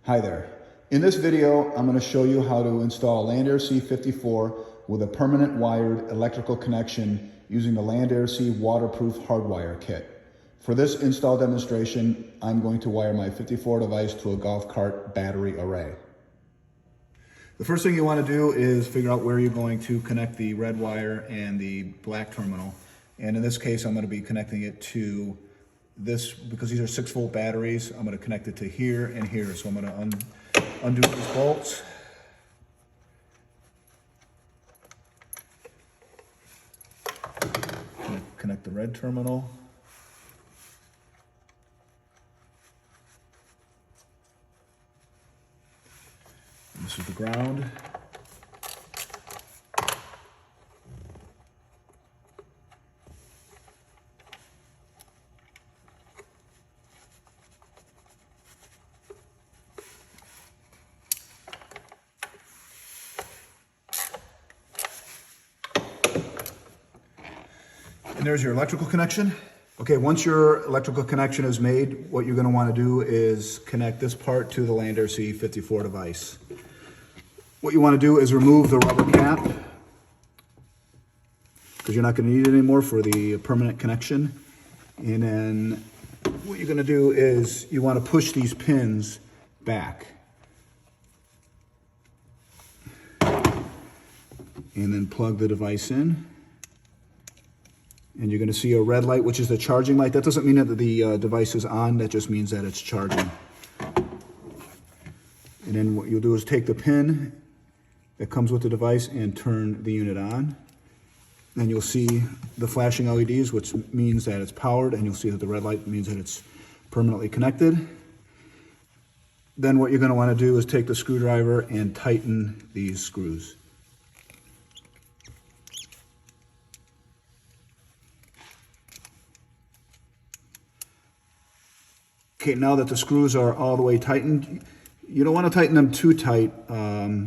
Hi there. In this video, I'm going to show you how to install LandAirSea 54 with a permanent wired electrical connection using the LandAirSea waterproof hardwire kit. For this install demonstration, I'm going to wire my 54 device to a golf cart battery array. The first thing you want to do is figure out where you're going to connect the red wire and the black terminal. And in this case, I'm going to be connecting it to this, because these are 6-volt batteries. I'm going to connect it to here and here. So I'm going to undo these bolts. Connect the red terminal. And this is the ground. And there's your electrical connection. Okay, once your electrical connection is made, what you're going to want to do is connect this part to the LandAirSea 54 device. What you want to do is remove the rubber cap, because you're not going to need it anymore for the permanent connection. And then what you're going to do is you want to push these pins back. And then plug the device in. And you're going to see a red light, which is the charging light. That doesn't mean that the device is on. That just means that it's charging. And then what you'll do is take the pin that comes with the device and turn the unit on. Then you'll see the flashing LEDs, which means that it's powered, and you'll see that the red light means that it's permanently connected. Then what you're going to want to do is take the screwdriver and tighten these screws. Okay, now that the screws are all the way tightened, you don't want to tighten them too tight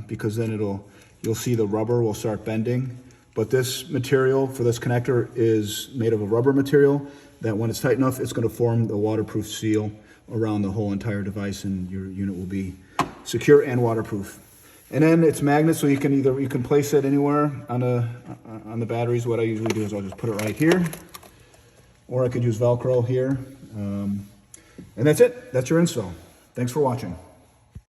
because then you'll see the rubber will start bending. But this material for this connector is made of a rubber material that when it's tight enough, it's going to form the waterproof seal around the whole entire device, and your unit will be secure and waterproof. And then it's magnets, so you can place it anywhere on the batteries. What I usually do is I'll just put it right here, or I could use Velcro here. And that's it. That's your install. Thanks for watching.